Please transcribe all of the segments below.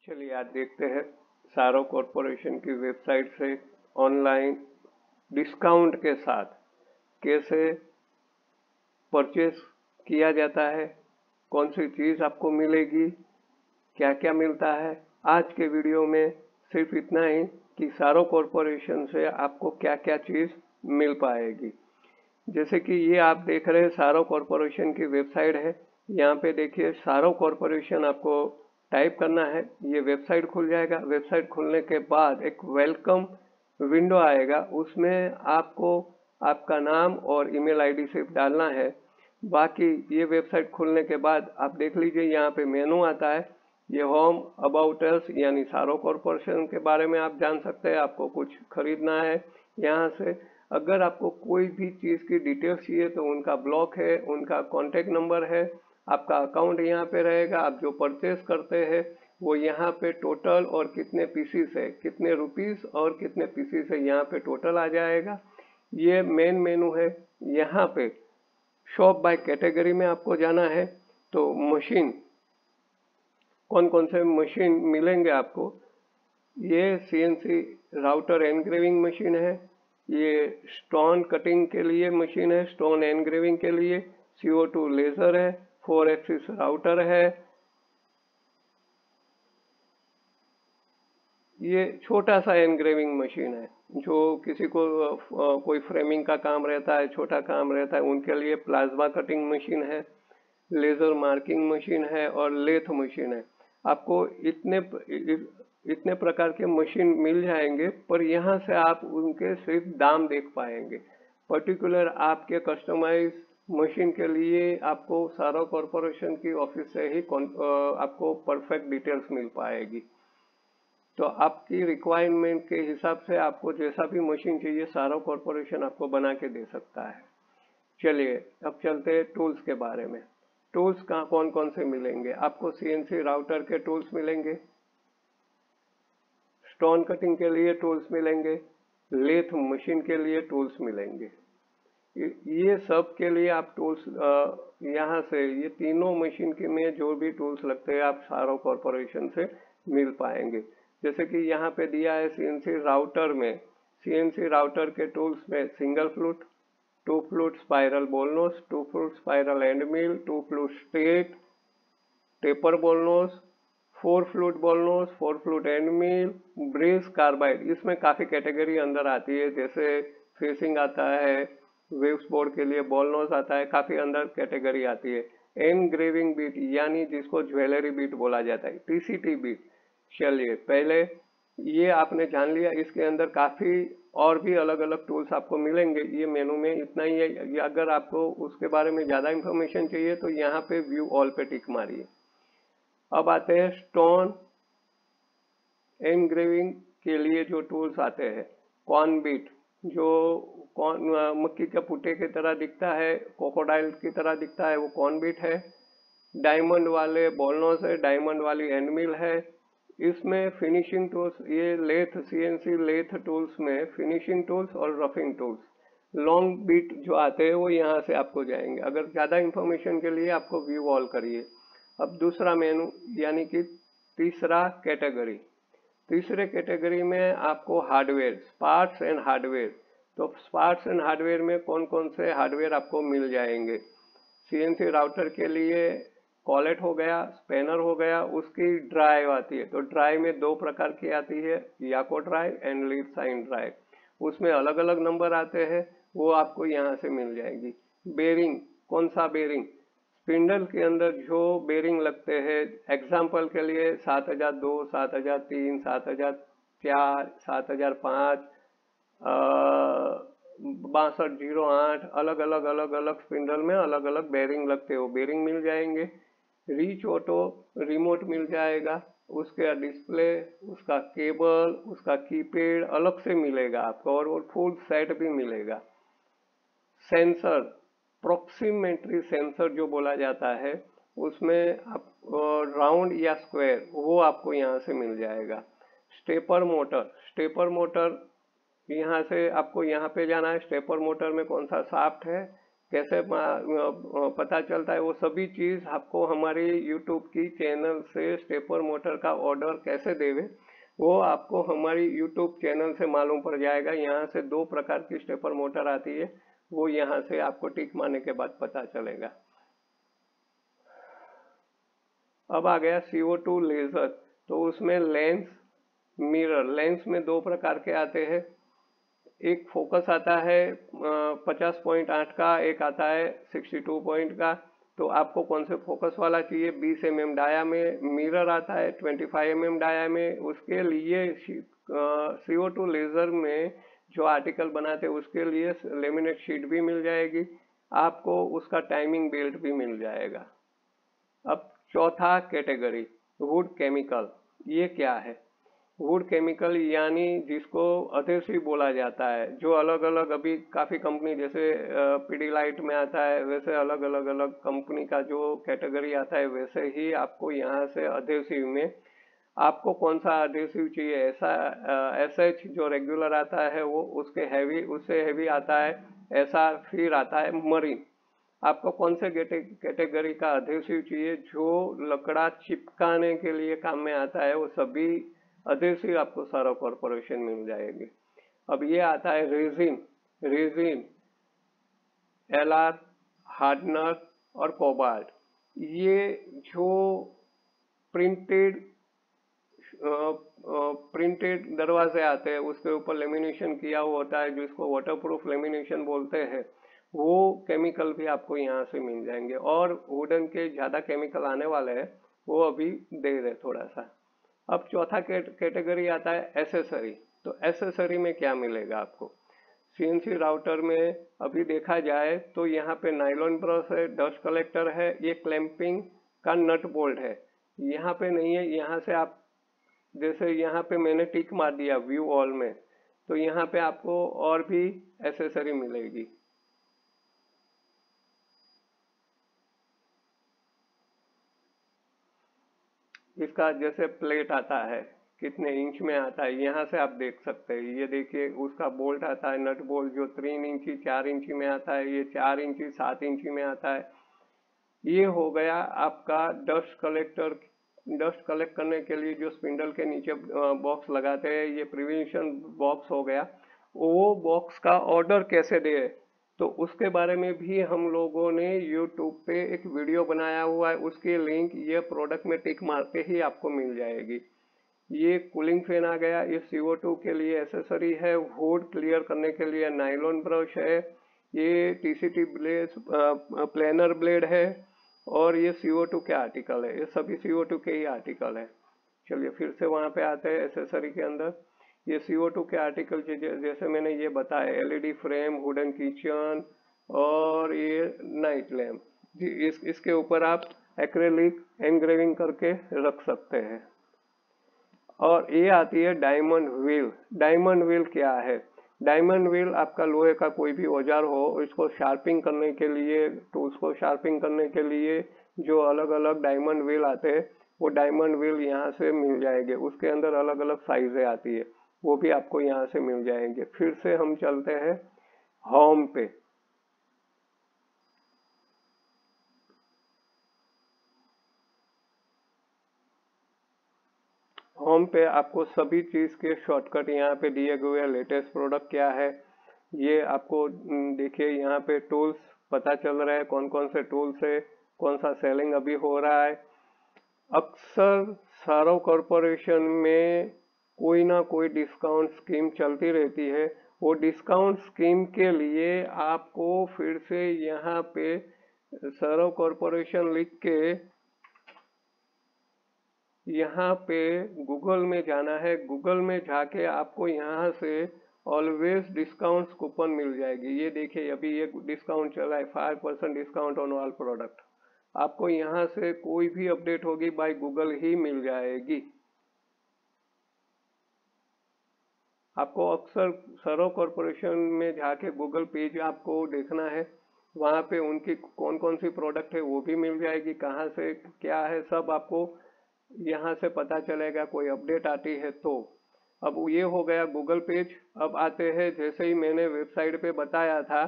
चलिए आज देखते हैं सारो कॉरपोरेशन की वेबसाइट से ऑनलाइन डिस्काउंट के साथ कैसे परचेस किया जाता है, कौन सी चीज़ आपको मिलेगी, क्या क्या मिलता है। आज के वीडियो में सिर्फ इतना ही कि सारो कॉरपोरेशन से आपको क्या क्या चीज़ मिल पाएगी। जैसे कि ये आप देख रहे हैं सारो कॉरपोरेशन की वेबसाइट है। यहाँ पे देखिए सारो कॉरपोरेशन आपको टाइप करना है, ये वेबसाइट खुल जाएगा। वेबसाइट खुलने के बाद एक वेलकम विंडो आएगा, उसमें आपको आपका नाम और ईमेल आईडी सिर्फ डालना है। बाकी ये वेबसाइट खुलने के बाद आप देख लीजिए, यहाँ पे मेनू आता है। ये होम, अबाउट अस यानी सारो कॉरपोरेशन के बारे में आप जान सकते हैं। आपको कुछ खरीदना है यहाँ से, अगर आपको कोई भी चीज़ की डिटेल्स चाहिए तो उनका ब्लॉग है, उनका कॉन्टेक्ट नंबर है, आपका अकाउंट यहाँ पे रहेगा। आप जो परचेस करते हैं वो यहाँ पे टोटल और कितने पीसीस है, कितने रुपीस और कितने पीसीस है, यहाँ पे टोटल आ जाएगा। ये मेन मेनू है। यहाँ पे शॉप बाय कैटेगरी में आपको जाना है तो मशीन, कौन कौन से मशीन मिलेंगे आपको। ये सीएनसी राउटर एनग्रेविंग मशीन है, ये स्टोन कटिंग के लिए मशीन है, स्टोन एनग्रेविंग के लिए CO2 लेजर है, 4 एक्सिस राउटर है। ये छोटा सा एनग्रेविंग मशीन है, जो किसी को कोई फ्रेमिंग का काम रहता है, छोटा काम रहता है, उनके लिए प्लाज्मा कटिंग मशीन है, लेजर मार्किंग मशीन है और लेथ मशीन है। आपको इतने प्रकार के मशीन मिल जाएंगे, पर यहाँ से आप उनके सिर्फ दाम देख पाएंगे। पर्टिकुलर आपके कस्टमाइज मशीन के लिए आपको सारो कॉरपोरेशन की ऑफिस से ही आपको परफेक्ट डिटेल्स मिल पाएगी। तो आपकी रिक्वायरमेंट के हिसाब से आपको जैसा भी मशीन चाहिए सारो कॉरपोरेशन आपको बना के दे सकता है। चलिए अब चलते हैं टूल्स के बारे में। टूल्स कहाँ कौन कौन से मिलेंगे आपको। सीएनसी राउटर के टूल्स मिलेंगे, स्टोन कटिंग के लिए टूल्स मिलेंगे, लेथ मशीन के लिए टूल्स मिलेंगे। ये सब के लिए आप टूल्स यहाँ से, ये तीनों मशीन के में जो भी टूल्स लगते हैं आप सारो कॉरपोरेशन से मिल पाएंगे। जैसे कि यहाँ पे दिया है सीएनसी राउटर में, सीएनसी राउटर के टूल्स में single flute, 2 flute spiral ball nose, 2 flute spiral end mill, 2 flute straight taper ball nose, 4 flute ball nose, 4 flute end mill, braze carbide. इसमें काफी कैटेगरी अंदर आती है, जैसे फेसिंग आता है, वेव्स बोर्ड के लिए बॉल नोज आता है, काफी अंदर कैटेगरी आती है। एनग्रेविंग बीट यानी जिसको ज्वेलरी बीट बोला जाता है, TCT बीट। चलिए पहले ये आपने जान लिया, इसके अंदर काफी और भी अलग अलग टूल्स आपको मिलेंगे। ये मेनू में इतना ही है। अगर आपको उसके बारे में ज्यादा इंफॉर्मेशन चाहिए तो यहाँ पे व्यू ऑल पे टिक मारिए। अब आते हैं स्टोन एनग्रेविंग के लिए जो टूल्स आते हैं। कॉर्न बीट, जो कॉर्न मक्की के पुट्टे की तरह दिखता है, क्रोकोडाइल की तरह दिखता है, वो कॉर्न बीट है। डायमंड वाले बॉल नोज है, डायमंड वाली एंड मिल है। इसमें फिनिशिंग टूल्स, ये लेथ सीएनसी लेथ टूल्स में फिनिशिंग टूल्स और रफिंग टूल्स, लॉन्ग बीट जो आते हैं वो यहाँ से आपको जाएंगे। अगर ज़्यादा इंफॉर्मेशन के लिए आपको व्यू ऑल करिए। अब दूसरा मेनू यानी कि तीसरा कैटेगरी, तीसरे कैटेगरी में आपको हार्डवेयर, पार्ट्स एंड हार्डवेयर। तो पार्ट्स एंड हार्डवेयर में कौन कौन से हार्डवेयर आपको मिल जाएंगे। सीएनसी राउटर के लिए कॉलेट हो गया, स्पेनर हो गया, उसकी ड्राइव आती है। तो ड्राइव में 2 प्रकार की आती है, Yako drive and Leadshine drive. उसमें अलग अलग नंबर आते हैं, वो आपको यहाँ से मिल जाएगी। बेरिंग, कौन सा बेरिंग, स्पिंडल के अंदर जो बेरिंग लगते हैं, एग्जाम्पल के लिए 7002, 7003, 7004, 7005, 6208, अलग अलग स्पिंडल में अलग अलग बेरिंग लगते हो, बेरिंग मिल जाएंगे। रीच ऑटो रिमोट मिल जाएगा, उसका डिस्प्ले, उसका केबल, उसका कीपैड अलग से मिलेगा आपको, और वो फुल सेट भी मिलेगा। सेंसर, प्रोक्सीमेट्री सेंसर जो बोला जाता है, उसमें आप राउंड या स्क्वायर, वो आपको यहाँ से मिल जाएगा। स्टेपर मोटर, स्टेपर मोटर यहाँ से आपको यहाँ पे जाना है। स्टेपर मोटर में कौन सा शाफ्ट है, कैसे पता चलता है, वो सभी चीज आपको हमारे यूट्यूब की चैनल से स्टेपर मोटर का ऑर्डर कैसे देवे वो आपको हमारी यूट्यूब चैनल से मालूम पड़ जाएगा। यहाँ से 2 प्रकार की स्टेपर मोटर आती है, वो यहाँ से आपको टिक मारने के बाद पता चलेगा। अब आ गया CO2 लेजर। तो उसमें लेंस, मिरर, लेंस में 2 प्रकार के आते हैं। एक फोकस आता है 50.8 का, एक आता है 62 पॉइंट का। तो आपको कौन से फोकस वाला चाहिए? 20 mm डाया में। मिरर आता है 25 mm डाया में। उसके लिए CO2 लेजर में जो आर्टिकल बनाते हैं उसके लिए लेमिनेट शीट भी मिल जाएगी आपको, उसका टाइमिंग बेल्ट भी मिल जाएगा। अब चौथा कैटेगरी, वुड केमिकल। ये क्या है? वुड केमिकल यानी जिसको अधेसिव बोला जाता है, जो अलग अलग अभी काफी कंपनी जैसे पीडीलाइट में आता है, वैसे अलग अलग कंपनी का जो कैटेगरी आता है वैसे ही आपको यहाँ से अधेसिव में आपको कौन सा अधेसिव चाहिए। ऐसा SH जो रेगुलर आता है वो उसके हैवी, उससे हैवी आता है ऐसा, फिर आता है मरीन। आपको कौन से कैटेगरी का अधेसिव चाहिए जो लकड़ा चिपकाने के लिए काम में आता है, वो सभी अधेसिव आपको सारा कॉर्पोरेशन मिल जाएगी। अब ये आता है रेजिन, रेजिन, LR, हार्डनर और कोबाल्ट। ये जो प्रिंटेड दरवाजे आते हैं उसके ऊपर लेमिनेशन किया हुआ होता है, जिसको वाटरप्रूफ लेमिनेशन बोलते हैं, वो केमिकल भी आपको यहाँ से मिल जाएंगे। और वुडन के ज्यादा केमिकल आने वाले हैं, वो अभी दे रहे थोड़ा सा। अब चौथा कैटेगरी आता है एसेसरी। तो एसेसरी में क्या मिलेगा आपको? CNC राउटर में अभी देखा जाए तो यहाँ पे नाइलॉन ब्रश है, डस्ट कलेक्टर है, ये क्लैंपिंग का नट बोल्ट है। यहाँ पे नहीं है, यहाँ से आप जैसे यहाँ पे मैंने टिक मार दिया व्यू ऑल में, तो यहाँ पे आपको और भी एसेसरी मिलेगी। इसका जैसे प्लेट आता है, कितने इंच में आता है, यहाँ से आप देख सकते हैं। ये देखिए उसका बोल्ट आता है, नट बोल्ट, जो 3 इंची 4 इंची में आता है, ये 4 इंची 7 इंची में आता है। ये हो गया आपका डस्ट कलेक्टर। डस्ट कलेक्ट करने के लिए जो स्पिंडल के नीचे बॉक्स लगाते हैं, ये प्रिवेंशन बॉक्स हो गया। वो बॉक्स का ऑर्डर कैसे दे, तो उसके बारे में भी हम लोगों ने यूट्यूब पे एक वीडियो बनाया हुआ है, उसकी लिंक ये प्रोडक्ट में टिक मार के ही आपको मिल जाएगी। ये कूलिंग फैन आ गया, ये CO2 के लिए एसेसरी है। वुड क्लियर करने के लिए नाइलॉन ब्रश है, ये TCT ब्लेड, प्लेनर ब्लेड है, और ये CO2 के आर्टिकल है। ये सभी CO2 के ही आर्टिकल है। चलिए फिर से वहां पे आते हैं एसेसरी के अंदर। ये CO2 के आर्टिकल जैसे मैंने ये बताया, LED फ्रेम, वुडन किचन, और ये नाइट लैम्प, इसके ऊपर आप एक्रेलिक एनग्रेविंग करके रख सकते हैं। और ये आती है डायमंड व्हील। डायमंड व्हील क्या है? डायमंड व्हील आपका लोहे का कोई भी औजार हो, इसको शार्पिंग करने के लिए, टूल्स को शार्पिंग करने के लिए जो अलग अलग डायमंड व्हील आते हैं, वो डायमंड व्हील यहाँ से मिल जाएंगे। उसके अंदर अलग अलग साइजें आती है, वो भी आपको यहाँ से मिल जाएंगे। फिर से हम चलते हैं होम पे। होम पे आपको सभी चीज के शॉर्टकट यहाँ पे दिए हुए हैं। लेटेस्ट प्रोडक्ट क्या है ये आपको देखिए यहाँ पे टूल्स पता चल रहा है, कौन कौन से टूल्स है, कौन सा सेलिंग अभी हो रहा है। अक्सर सारो कॉरपोरेशन में कोई ना कोई डिस्काउंट स्कीम चलती रहती है। वो डिस्काउंट स्कीम के लिए आपको फिर से यहाँ पे सारो कॉरपोरेशन लिख के यहाँ पे गूगल में जाना है। गूगल में जाके आपको यहाँ से ऑलवेज डिस्काउंट कूपन मिल जाएगी। ये देखिए अभी ये डिस्काउंट चला है, 5% डिस्काउंट ऑन ऑल प्रोडक्ट। आपको यहाँ से कोई भी अपडेट होगी बाय गूगल ही मिल जाएगी। आपको अक्सर सरो कॉरपोरेशन में जाके गूगल पेज आपको देखना है, वहाँ पे उनकी कौन कौन सी प्रोडक्ट है वो भी मिल जाएगी, कहाँ से क्या है सब आपको यहाँ से पता चलेगा, कोई अपडेट आती है तो। अब ये हो गया गूगल पेज। अब आते हैं, जैसे ही मैंने वेबसाइट पे बताया था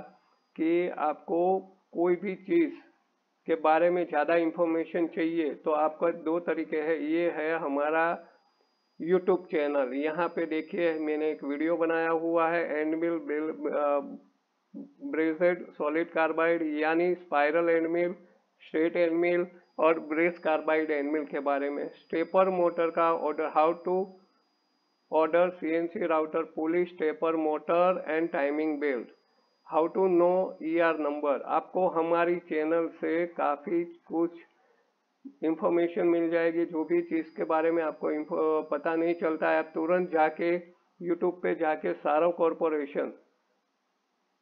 कि आपको कोई भी चीज़ के बारे में ज़्यादा इंफॉर्मेशन चाहिए तो आपका दो तरीके हैं। ये है हमारा यूट्यूब चैनल, यहाँ पे देखिए मैंने एक वीडियो बनाया हुआ है end mill brazed solid carbide यानी spiral end mill, straight end mill और ब्रेस कार्बाइड एंड मिल के बारे में। स्टेपर मोटर का order, how to order CNC router pulley stepper motor and timing belt, how to know ER number. आपको हमारी channel से काफ़ी कुछ इंफॉर्मेशन मिल जाएगी। जो भी चीज़ के बारे में आपको पता नहीं चलता है, आप तुरंत जाके यूट्यूब पे जाके सारो कॉरपोरेशन,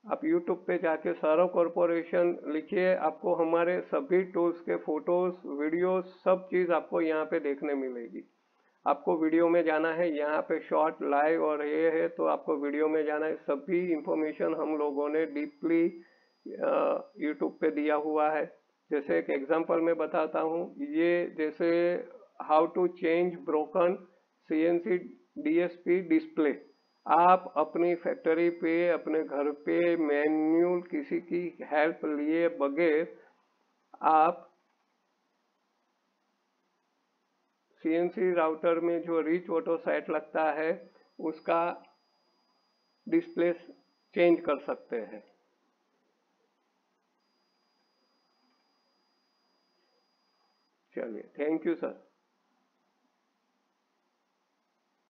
आप यूट्यूब पे जाके सारो कॉरपोरेशन लिखिए, आपको हमारे सभी टूल्स के फोटोज वीडियोस सब चीज़ आपको यहाँ पे देखने मिलेगी। आपको वीडियो में जाना है, यहाँ पे शॉर्ट लाइव और ये है तो आपको वीडियो में जाना है। सभी इंफॉर्मेशन हम लोगों ने डीपली यूट्यूब पे दिया हुआ है। जैसे एक एग्जांपल मैं बताता हूँ, ये जैसे how to change broken CNC DSP display. आप अपनी फैक्ट्री पे, अपने घर पे मैन्युअल किसी की हेल्प लिए बगैर आप सीएनसी राउटर में जो रिच ऑटो सेट लगता है उसका डिस्प्ले चेंज कर सकते हैं। चलिए, थैंक यू सर।